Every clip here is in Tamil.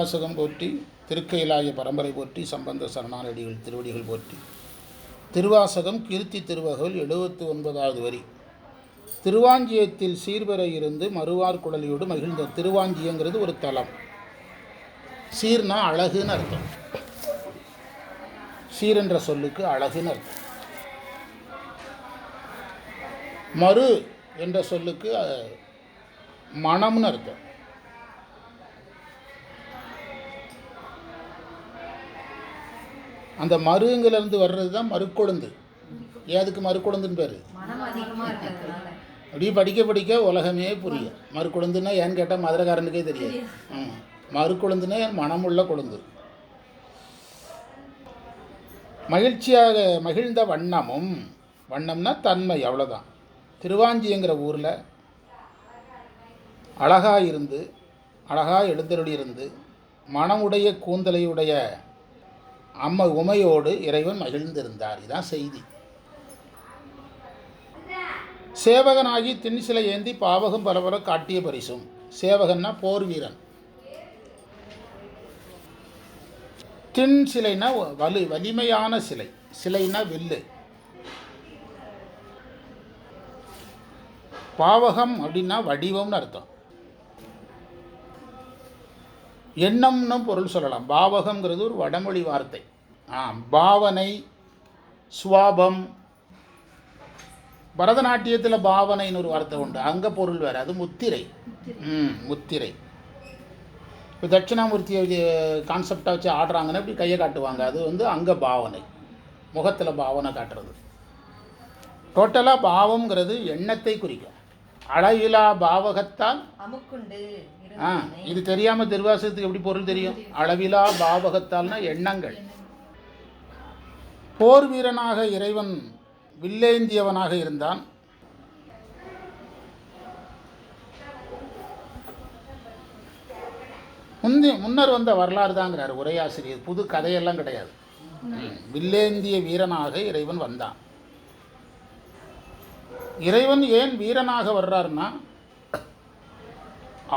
வாசகம் போற்றி, திருக்கைலாய பரம்பரை போற்றி, சம்பந்த சரணாலடிகள் திருவடிகள் போற்றி. திருவாசகம் கீர்த்தி திருவகவல் 79வது வரி. திருவாஞ்சியத்தில் சீர்பெற இருந்து மறுவார் குழலியோடு மகிழ்ந்த. திருவாஞ்சியங்கிறது ஒரு தலம். சீர்னா அழகுன்னு அர்த்தம். சீர் என்ற சொல்லுக்கு அழகுன்னு அர்த்தம். மறு என்ற சொல்லுக்கு மணம்னு அர்த்தம். அந்த மருங்கிலிருந்து வர்றது தான் மறுக்கொழுந்து. ஏதுக்கு மறுக்கொழுந்துன்னு பேர்? அப்படியே படிக்க படிக்க உலகமே புரியும். மறுக்கொழுந்துன்னா ஏன்னு கேட்டால் மதுரைக்காரனுக்கே தெரியாது. மறுக்கொழுந்துன்னா மனமுள்ள கொழுந்து. மகிழ்ச்சியாக மகிழ்ந்த வண்ணமும், வண்ணம்னா தன்மை, அவ்வளோதான். திருவாஞ்சிங்கிற ஊரில் அழகாக இருந்து, அழகாக எழுந்தருளி இருந்து, மனமுடைய கூந்தலையுடைய அம்மை உமையோடு இறைவன் மகிழ்ந்திருந்தார். இதுதான் செய்தி. சேவகனாகி திண்சிலை ஏந்தி பாவகம் பலபல காட்டிய பரிசும். சேவகன்னா போர் வீரன். திண் சிலைனா வலிமையான சிலை. சிலைனா வில்லு. பாவகம் அப்படின்னா வடிவம்னு அர்த்தம். எண்ணம்னு பொருள் சொல்லலாம். பாவகம்ங்கிறது ஒரு வடமொழி வார்த்தை. பாவனை, சுவாபம். பரதநாட்டியத்தில் பாவனைன்னு ஒரு வார்த்தை உண்டு. அங்கே பொருள் வேறு. அது முத்திரை. முத்திரை. இப்போ தட்சிணாமூர்த்தியை கான்செப்டாக வச்சு ஆடுறாங்கன்னா இப்படி கையை காட்டுவாங்க. அது வந்து அங்கே பாவனை, முகத்தில் பாவனை காட்டுறது. டோட்டலாக பாவம்ங்கிறது எண்ணத்தை குறிக்கும். அளவிலா பாவகத்தால் அமுக்குண்டு. இது தெரியாமல் திருவாசகத்துக்கு எப்படி பொருள் தெரியும்? அளவிலா பாவகத்தால்னா எண்ணங்கள். போர் வீரனாக இறைவன் வில்லேந்தியவனாக இருந்தான். முன்னர் வந்த வரலாறு தாங்கிறார் உரையாசிரியர். புது கதையெல்லாம் கிடையாது. வில்லேந்திய வீரனாக இறைவன் வந்தான். இறைவன் ஏன் வீரனாக வர்றாருன்னா,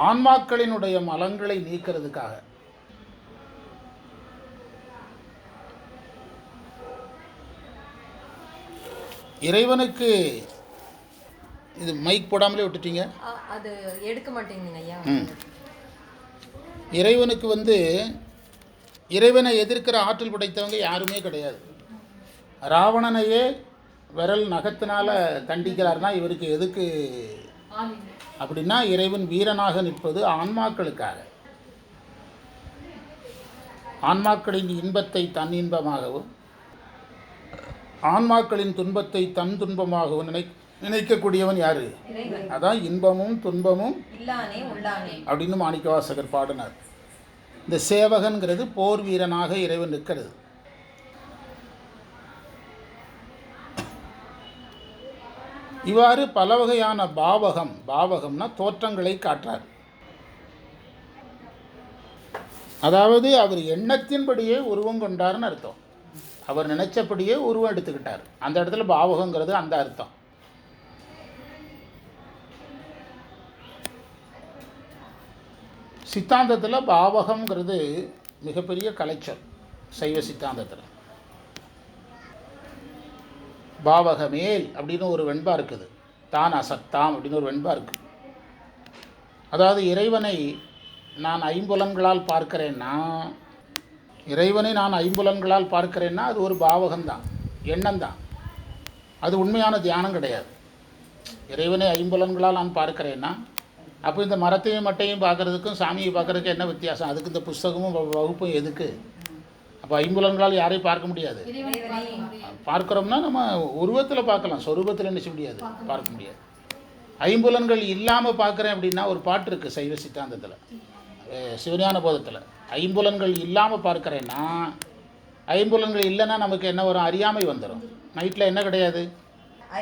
ஆன்மாக்களினுடைய மலங்களை நீக்கிறதுக்காக. இறைவனுக்கு இது மைக் போடாமலே விட்டுட்டீங்க, அது எடுக்க மாட்டேங்குங்க ஐயா. இறைவனுக்கு வந்து இறைவனை எதிர்க்கிற ஆற்றல் படைத்தவங்க யாருமே கிடையாது. ராவணனையே விரல் நகத்தினால தண்டிக்கிறார்னா இவருக்கு எதுக்கு அப்படின்னா, இறைவன் வீரனாக நிற்பது ஆன்மாக்களுக்காக. ஆன்மாக்களின் இன்பத்தை தன் இன்பமாகவும், ஆன்மாக்களின் துன்பத்தை தன் துன்பமாகவும் நினைக்கக்கூடியவன் யாரு? அதான் இன்பமும் துன்பமும் அப்படின்னு மாணிக்கவாசகர் பாடினார். இந்த சேவகன்கிறது போர் வீரனாக இறைவன் நிற்கிறது. இவ்வாறு பல வகையான பாவகம்னா தோற்றங்களை காட்டுறார். அதாவது அவர் எண்ணத்தின்படியே உருவம் கொண்டார்னு அர்த்தம். அவர் நினைச்சபடியே உருவம் எடுத்துக்கிட்டார். அந்த இடத்துல பாவகங்கிறது அந்த அர்த்தம். சித்தாந்தத்தில் பாவகம்ங்கிறது மிகப்பெரிய கலைச்சொல். சைவ சித்தாந்தத்தில் பாவகமேல் அப்படின்னு ஒரு வெண்பா இருக்குது. தான் அசத்தாம் அப்படின்னு ஒரு வெண்பா இருக்குது. அதாவது இறைவனை நான் ஐம்புலன்களால் பார்க்கிறேன்னா, அது ஒரு பாவகம்தான், எண்ணம்தான். அது உண்மையான தியானம் கிடையாது. இறைவனை ஐம்புலன்களால் நான் பார்க்கிறேன்னா, அப்போ இந்த மரத்தையும் மட்டையும் பார்க்குறதுக்கும் சாமியை பார்க்குறதுக்கும் என்ன வித்தியாசம்? அதுக்கு இந்த புஸ்தகமும் வகுப்பும் எதுக்கு? அப்போ ஐம்புலன்களால் யாரையும் பார்க்க முடியாது. பார்க்குறோம்னா நம்ம உருவத்தில் பார்க்கலாம், சொரூபத்தில் என்ன செய்ய முடியாது, பார்க்க முடியாது. ஐம்புலன்கள் இல்லாமல் பார்க்குறேன் அப்படின்னா ஒரு பாட்டு இருக்குது சைவ சித்தாந்தத்தில், சிவஞான போதத்தில். ஐம்புலன்கள் இல்லாமல் பார்க்குறேன்னா, ஐம்புலன்கள் இல்லைன்னா நமக்கு என்ன வரும்? அறியாமை வந்துடும். நைட்டில் என்ன கிடையாது?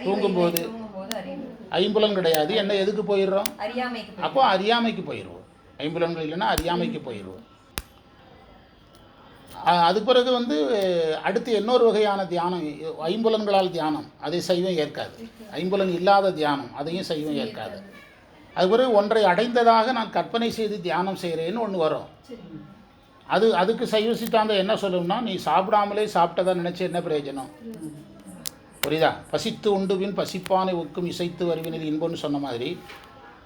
தூங்கும்போது ஐம்புலன் கிடையாது. என்ன எதுக்கு போயிடுறோம்? அப்போ அறியாமைக்கு போயிடுவோம். ஐம்புலன்கள் இல்லைன்னா அறியாமைக்கு போயிடுவோம். அது பிறகு வந்து அடுத்து இன்னொரு வகையான தியானம், ஐம்புலன்களால் தியானம், அதை சைவம் ஏற்காது. ஐம்புலன் இல்லாத தியானம், அதையும் சைவம் ஏற்காது. அது பிறகு ஒன்றை அடைந்ததாக நான் கற்பனை செய்து தியானம் செய்கிறேன்னு ஒன்று வரும். அதுக்கு சைவ சித்தாந்தம் என்ன சொல்லணும்னா, நீ சாப்பிடாமலே சாப்பிட்டதா நினச்சி என்ன பிரயோஜனம்? புரியுதா? பசித்து உண்டுவின் பசிப்பானை ஒக்கும் இசைத்து வருவினில் இன்பம்னு சொன்ன மாதிரி,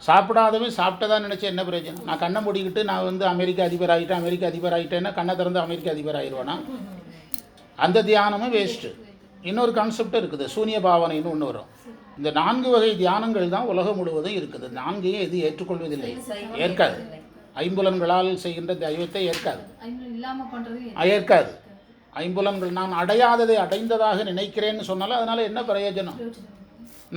சாப்பிடாதவன் சாப்பிட்டதா நினச்சி என்ன பிரயோஜனம்? நான் கண்ணை மூடிக்கிட்டு நான் வந்து அமெரிக்க அதிபர் ஆகிட்டேன்னா கண்ணை திறந்து அமெரிக்க அதிபர் ஆகிடுவானா? அந்த தியானமும் வேஸ்ட்டு. இன்னொரு கான்செப்ட் இருக்குது, சூனிய பாவனைன்னு ஒன்று வரும். இந்த 4 வகை தியானங்கள் தான் உலகம் முழுவதும் இருக்குது. 4ஐயும் எது ஏற்றுக்கொள்வதில்லை, ஏற்காது. ஐம்புலன்களால் செய்கின்ற தெய்வத்தை ஏற்காது. ஐம்புலன்கள் நான் அடையாததை அடைந்ததாக நினைக்கிறேன்னு சொன்னாலும் அதனால் என்ன பிரயோஜனம்?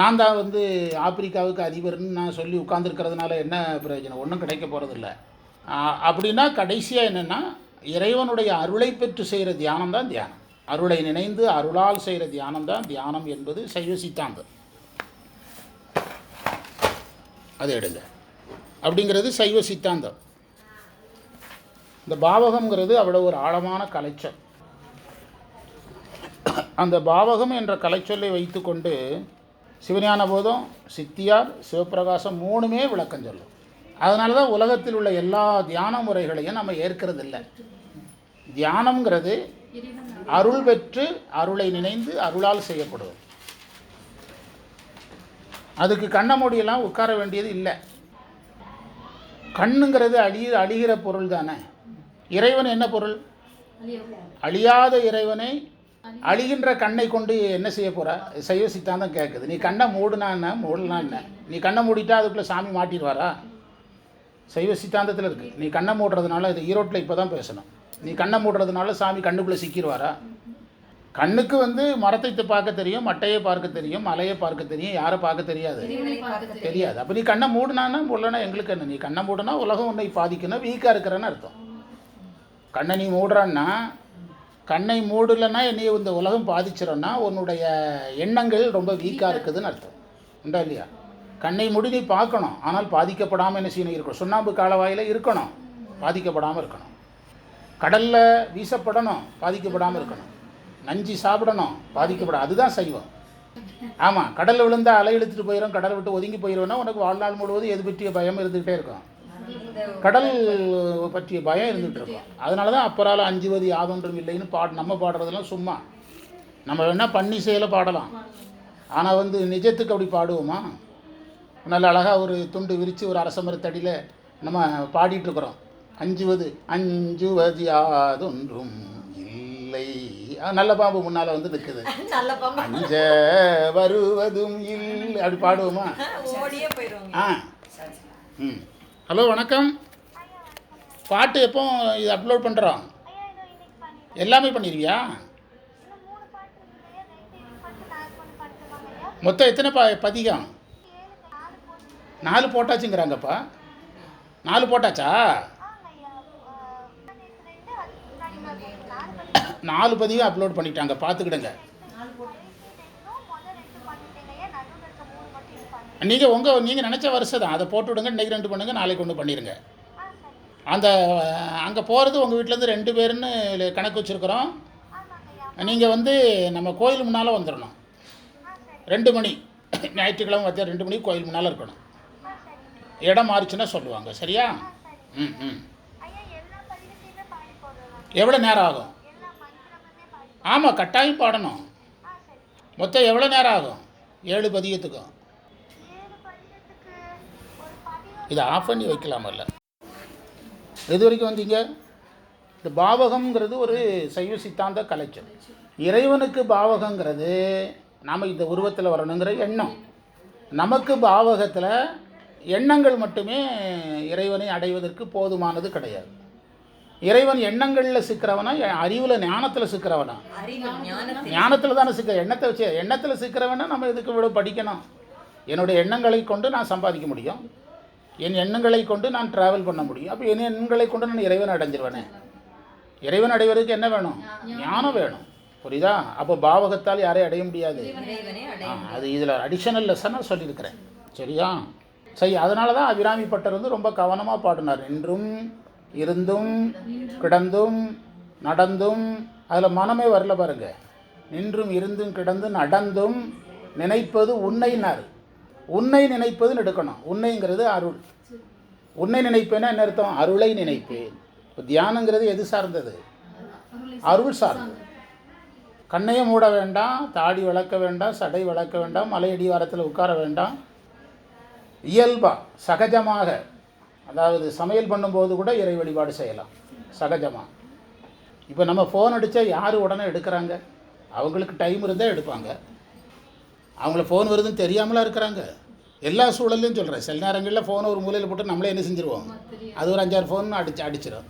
நான் தான் வந்து ஆப்பிரிக்காவுக்கு அதிபர்னு நான் சொல்லி உட்கார்ந்துருக்கிறதுனால என்ன பிரயோஜனம்? ஒன்றும் கிடைக்க போகிறதில்ல. அப்படின்னா கடைசியாக என்னென்னா, இறைவனுடைய அருளை பெற்று செய்கிற தியானம் தான் தியானம். அருளை நினைந்து அருளால் செய்கிற தியானம் தான் தியானம் என்பது சைவ சித்தாந்தம். அதை எடுங்க அப்படிங்கிறது சைவ சித்தாந்தம். இந்த பாவகம்ங்கிறது அவ்வளோ ஒரு ஆழமான கலைச்சொல். அந்த பாவகம் என்ற கலைச்சொல்லை வைத்துக்கொண்டு சிவஞான போதம், சித்தியார், சிவப்பிரகாசம் 3மே விளக்கம் சொல்லும். அதனால தான் உலகத்தில் உள்ள எல்லா தியான முறைகளையும் நம்ம ஏற்கிறது இல்லை. தியானம்ங்கிறது அருள் பெற்று அருளை நினைந்து அருளால் செய்யப்படுவது. அதுக்கு கண்ண மூடியெல்லாம் உட்கார வேண்டியது இல்லை. கண்ணுங்கிறது அழிகிற பொருள் தானே. இறைவன் என்ன பொருள்? அழியாத இறைவனை அழிகின்ற கண்ணை கொண்டு என்ன செய்ய போகிற? சைவ சித்தாந்தம் கேட்குது. நீ கண்ணை மூடனா என்ன? நீ கண்ணை மூடிட்டா அதுக்குள்ளே சாமி மாட்டிடுவாரா? சைவ சித்தாந்தத்தில் இருக்குது. நீ கண்ணை மூடுறதுனால, இது ஈரோட்டில் இப்போ தான் பேசணும், நீ கண்ணை மூடுறதுனால சாமி கண்ணுக்குள்ளே சிக்கிடுவாரா? கண்ணுக்கு வந்து மரத்தை பார்க்க தெரியும், மட்டையை பார்க்க தெரியும், மலையை பார்க்க தெரியும், யாரை பார்க்க தெரியாது? அப்போ நீ கண்ணை மூடினான்னா மூடலன்னா எங்களுக்கு என்ன? நீ கண்ணை மூடினா உலகம் உன்னை பாதிக்கணும், வீக்காக இருக்கிறன்னு அர்த்தம். கண்ணை நீ மூடுறான்னா, கண்ணை மூடலைன்னா என்னை இந்த உலகம் பாதிச்சிடன்னா உன்னுடைய எண்ணங்கள் ரொம்ப வீக்காக இருக்குதுன்னு அர்த்தம். உண்டா இல்லையா? கண்ணை மூடி நீ பார்க்கணும், ஆனால் பாதிக்கப்படாமல் என்ன செய்யணும்? இருக்கணும். சுண்ணாம்பு காலவாயில் இருக்கணும், பாதிக்கப்படாமல் இருக்கணும். கடலில் வீசப்படணும், பாதிக்கப்படாமல் இருக்கணும். நஞ்சு சாப்பிடணும், பாதிக்கப்படாது. அதுதான் சைவம். ஆமாம், கடலில் விழுந்தால் அலை இழுத்துட்டு போயிடும், கடலை விட்டு ஒதுங்கி போயிடுவேன்னா உனக்கு வாழ்நாள் முழுவதும் எது பற்றிய பயம் இருந்துகிட்டே இருக்கும். கடல் பற்றிய பயம் இருந்துகிட்டு இருக்கும். அதனால தான் அப்பறால் அஞ்சுவது யாதொன்றும் இல்லைன்னு நம்ம பாடுறதெல்லாம் சும்மா. நம்ம வேணால் பண்ணி செயலை பாடலாம், ஆனால் வந்து நிஜத்துக்கு அப்படி பாடுவோமா? நல்ல அழகாக ஒரு துண்டு விரித்து ஒரு அரச மரத்தடியில் நம்ம பாடிட்டுருக்குறோம். அஞ்சுவது யாதொன்றும் இல்லை. நல்ல பாம்பு முன்னால் வந்து நிற்குது, அஞ்ச வருவதும் இல்லை, அப்படி பாடுவோமா? ஹலோ, வணக்கம். பாட்டு எப்போ இது அப்லோட் பண்ணுறோம்? எல்லாமே பண்ணிடுவியா? மொத்தம் எத்தனை பதிகம்? 4 போட்டாச்சுங்கிறாங்கப்பா. 4 போட்டாச்சா? 4 பதிகம் அப்லோட் பண்ணிட்டாங்க, பார்த்துக்கிடுங்க. நீங்கள் நினச்ச வருஷம் தான், அதை போட்டு விடுங்க. இன்றைக்கி 2 பண்ணுங்கள், நாளைக்கு 1 பண்ணிடுங்க. அந்த அங்கே போகிறது உங்கள் வீட்டிலேருந்து 2 பேருன்னு கணக்கு வச்சுருக்குறோம். நீங்கள் வந்து நம்ம கோயில் முன்னால் வந்துடணும். 2 மணி ஞாயிற்றுக்கிழமை வச்சா 2 மணிக்கு கோயில் முன்னால் இருக்கணும். இடம் மாறிச்சுன்னா சொல்லுவாங்க. சரியா? எவ்வளோ நேரம் ஆகும்? ஆமாம், கட்டாயம் பாடணும். மொத்தம் எவ்வளோ நேரம் ஆகும்? 7 பதிகத்துக்கும். இதை ஆஃப் பண்ணி வைக்கலாமல்ல? எது வரைக்கும் வந்தீங்க? இந்த பாவகம்ங்கிறது ஒரு சைவ சித்தாந்த கலைச்சல். இறைவனுக்கு பாவகங்கிறது நாம் இந்த உருவத்தில் வரணுங்கிற எண்ணம். நமக்கு பாவகத்தில் எண்ணங்கள் மட்டுமே இறைவனை அடைவதற்கு போதுமானது கிடையாது. இறைவன் எண்ணங்களில் சிக்கிறவனா, அறிவில் ஞானத்தில் சிக்கிறவனா? ஞானத்தில் தானே எண்ணத்தை வச்சு எண்ணத்தில் சிக்கிறவனா நம்ம இதுக்கு இவ்வளோ படிக்கணும்? என்னுடைய எண்ணங்களை கொண்டு நான் சம்பாதிக்க முடியும், என் எண்ணங்களை கொண்டு நான் ட்ராவல் பண்ண முடியும். அப்போ என் எண்ணங்களை கொண்டு நான் இறைவன் அடைஞ்சிருவேனே. இறைவன் அடைவதற்கு என்ன வேணும்? ஞானம் வேணும். புரியுதா? அப்போ பாவகத்தால் யாரையும் அடைய முடியாது. அது இதில் அடிஷனல் லெசனாக சொல்லியிருக்கிறேன். சரியா? சரி, அதனால தான் அபிராமி பட்டர் வந்து ரொம்ப கவனமாக பாடினார். நின்றும் இருந்தும் கிடந்தும் நடந்தும். அதில் மனமே வரல பாருங்க. நின்றும் இருந்தும் கிடந்து நடந்தும் நினைப்பது உன்னைனார். உன்னை நினைப்பதுன்னு எடுக்கணும். உன்னைங்கிறது அருள். உன்னை நினைப்பேன்னா என்ன அர்த்தம்? அருளை நினைப்பேன். இப்போ தியானங்கிறது எது சார்ந்தது? அருள் சார்ந்தது. கண்ணையை மூட வேண்டாம், தாடி வளர்க்க வேண்டாம், சடை வளர்க்க வேண்டாம், மலையடிவாரத்தில் உட்கார வேண்டாம். இயல்பாக சகஜமாக, அதாவது சமையல் பண்ணும்போது கூட இறை வழிபாடு செய்யலாம் சகஜமாக. இப்போ நம்ம ஃபோன் அடித்தா யார் உடனே எடுக்கிறாங்க? அவங்களுக்கு டைம் இருந்தால் எடுப்பாங்க. அவங்கள ஃபோன் வருதுன்னு தெரியாமலாம் இருக்கிறாங்க. எல்லா சூழல்லையும் சொல்கிறேன். சில நேரங்களில் ஃபோனை ஒரு மூலையில் போட்டு நம்மளே என்ன செஞ்சுருவோம், அது ஒரு 5-6 ஃபோன் அடிச்சிடும்.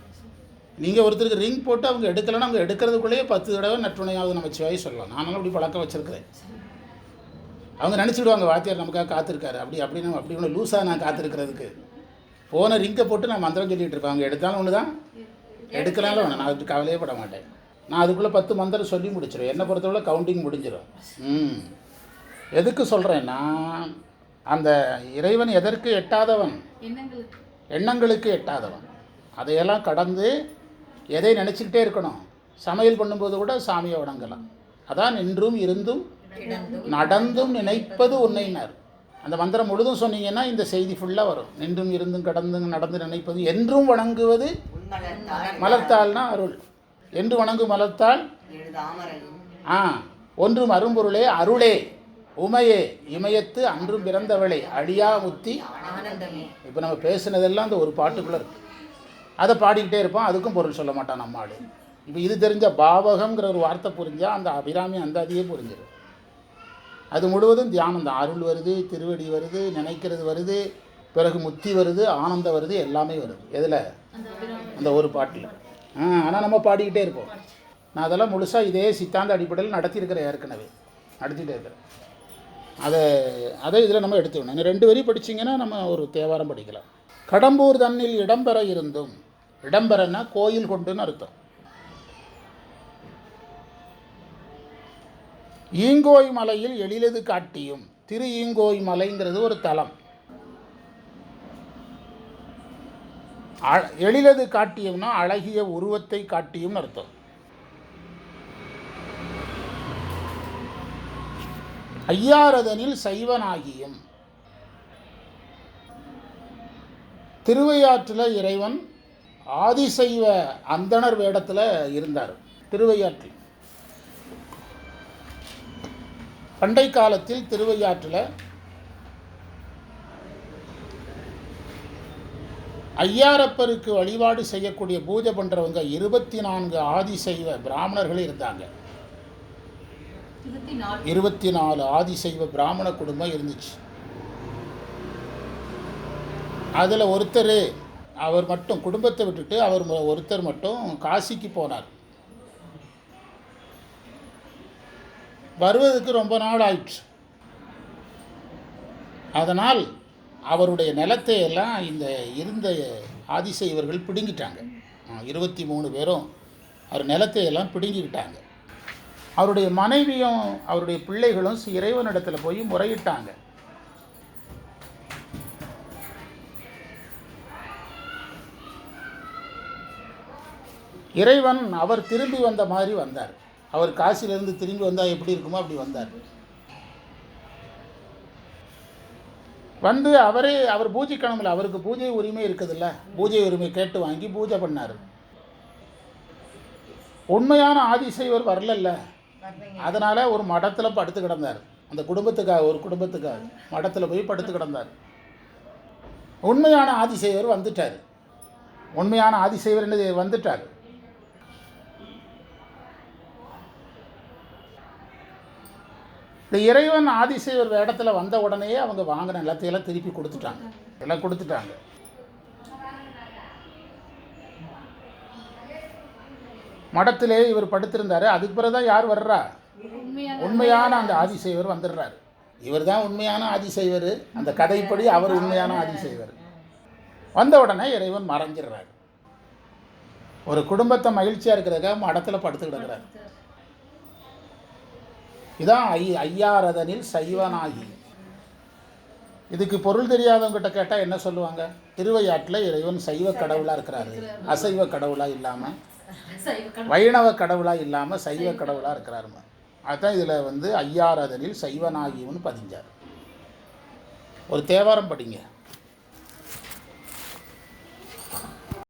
நீங்கள் ஒருத்தருக்கு ரிங் போட்டு அவங்க எடுக்கலைன்னா அவங்க எடுக்கிறதுக்குள்ளேயே 10 தடவை நற்றுணையாவது நம்ம சிவாய் சொல்லலாம். நானும் அப்படி பழக்கம் வச்சுருக்கிறேன். அவங்க நினச்சிடுவாங்க வாத்தியார் நமக்காக காத்திருக்காரு, அப்படி ஒன்று லூஸாக நான் காத்திருக்கிறதுக்கு. ஃபோனை ரிங்கை போட்டு நான் மந்திரம் சொல்லிகிட்டு இருப்பேன். அவங்க எடுத்தாலும் ஒன்று தான், எடுக்கலாலும் ஒன்று. நான் அதுக்கு கவலையே பட மாட்டேன். நான் அதுக்குள்ளே 10 மந்திரம் சொல்லி முடிச்சிடுவேன். என்னை பொறுத்தவரை கவுண்டிங் முடிஞ்சிடும். எதுக்கு சொல்கிறேன்னா, அந்த இறைவன் எதற்கு எட்டாதவன்? எண்ணங்களுக்கு எட்டாதவன். அதையெல்லாம் கடந்து எதை நினச்சிக்கிட்டே இருக்கணும்? சமையல் பண்ணும்போது கூட சாமியை வணங்கலாம். அதான் நின்றும் இருந்தும் நடந்தும் நினைப்பது உன்னைனார். அந்த மந்திரம் முழுதும் சொன்னீங்கன்னா இந்த செய்தி ஃபுல்லாக வரும். நின்றும் இருந்தும் கடந்தும் நடந்து நினைப்பது, என்றும் வணங்குவது மலர்த்தாள்னா அருள். என்று வணங்கும் மலர்த்தாள் ஒன்றும் அரும்பொருளே அருளே உமையே இமயத்து அன்றும் பிறந்தவளே அடியா முத்தி. இப்போ நம்ம பேசுனதெல்லாம் அந்த ஒரு பாட்டுக்குள்ளே இருக்கு. அதை பாடிக்கிட்டே இருப்போம், அதுக்கும் பொருள் சொல்ல மாட்டான் நம்ம ஆடு. இப்போ இது தெரிஞ்ச பாவகங்கிற ஒரு வார்த்தை புரிஞ்சால் அந்த அபிராமி அந்த அதையே புரிஞ்சிடும். அது முழுவதும் தியானம் தான். அருள் வருது, திருவடி வருது, நினைக்கிறது வருது, பிறகு முத்தி வருது, ஆனந்தம் வருது, எல்லாமே வருது. எதில்? அந்த ஒரு பாட்டில். ஆனால் நம்ம பாடிக்கிட்டே இருப்போம். நான் அதெல்லாம் முழுசாக இதே சித்தாந்த அடிப்படையில் நடத்தியிருக்கிறேன், ஏற்கனவே நடத்திகிட்டே இருக்கிறேன். அதை இதில் நம்ம எடுத்துக்கணும். 2 வரி படிச்சிங்கன்னா நம்ம ஒரு தேவாரம் படிக்கலாம். கடம்பூர் தன்னில் இடம்பெற இருந்தும், இடம்பெறன்னா கோயில் கொண்டுன்னு அர்த்தம். ஈங்கோய் மலையில் எழிலது காட்டியும், திரு ஈங்கோய் மலைங்கிறது ஒரு தலம். எழிலது காட்டியும்னா அழகிய உருவத்தை காட்டியும் அர்த்தம். ஐயாரதனில் சைவனாகியும், திருவையாற்றில் இறைவன் ஆதிசைவ அந்தணர் வேடத்தில் இருந்தார். திருவையாற்றில் பண்டை காலத்தில் திருவையாற்றில் ஐயாரப்பருக்கு வழிபாடு செய்யக்கூடிய பூஜை பண்ணுறவங்க 24 ஆதிசைவ பிராமணர்கள் இருந்தாங்க. 24 ஆதிசைவ பிராமண குடும்பம் இருந்துச்சு. அதில் ஒருத்தர், அவர் மட்டும் குடும்பத்தை விட்டுட்டு அவர் ஒருத்தர் மட்டும் காசிக்கு போனார். வருவதற்கு ரொம்ப நாள் ஆயிடுச்சு. அதனால் அவருடைய நிலத்தை எல்லாம் இந்த இருந்த ஆதிசைவர்கள் பிடுங்கிட்டாங்க. 23 பேரும் அவர் நிலத்தை எல்லாம் பிடுங்கிக்கிட்டாங்க. அவருடைய மனைவியும் அவருடைய பிள்ளைகளும் இறைவனிடத்தில் போய் முறையிட்டாங்க. இறைவன் அவர் திரும்பி வந்த மாதிரி வந்தார். அவர் காசியிலேருந்து திரும்பி வந்தால் எப்படி இருக்குமோ அப்படி வந்தார். வந்து அவர் பூஜிக்கணும்ல, அவருக்கு பூஜை உரிமை இருக்குதுல்ல, பூஜை உரிமை கேட்டு வாங்கி பூஜை பண்ணார். உண்மையான ஆதிசைவர் வரலல்ல, அதனால் ஒரு மடத்தில் படுத்து கிடந்தார். அந்த குடும்பத்துக்காக, ஒரு குடும்பத்துக்காக மடத்தில் போய் படுத்து கிடந்தார். உண்மையான ஆதிசைவர் வந்துட்டார். உண்மையான ஆதிசைவர் என்ன வந்துட்டார். இந்த இறைவன் ஆதிசைவர் வேடத்தில் வந்த உடனே அவங்க வாங்கின நிலத்தையெல்லாம் திருப்பி கொடுத்துட்டாங்க. எல்லாம் கொடுத்துட்டாங்க. மடத்திலே இவர் படுத்திருந்தார். அதுக்கு பிறகு தான் யார் வர்றா? உண்மையான அந்த ஆதிசைவர் வந்துடுறார். இவர் தான் உண்மையான ஆதிசைவர். அந்த கதைப்படி அவர் உண்மையான ஆதிசைவர். வந்த உடனே இறைவன் மறைஞ்சிடுறார். ஒரு குடும்பத்தை மகிழ்ச்சியாக இருக்கிறதுக்காக மடத்தில் படுத்து கிடக்கிறார். இதான் ஐயாரதனில் சைவனாகி. இதுக்கு பொருள் தெரியாதவங்ககிட்ட கேட்டால் என்ன சொல்லுவாங்க? திருவையாற்றில் இறைவன் சைவ கடவுளாக இருக்கிறாரு, அசைவ கடவுளாக இல்லாமல், வைணவ கடவுளாக இல்லாமல் சைவ கடவுளாக இருக்கிறாருமா. அதுதான் இதில் ஐயாரதனில் சைவனாகின்னு பதிஞ்சார். ஒரு தேவாரம் படிங்க.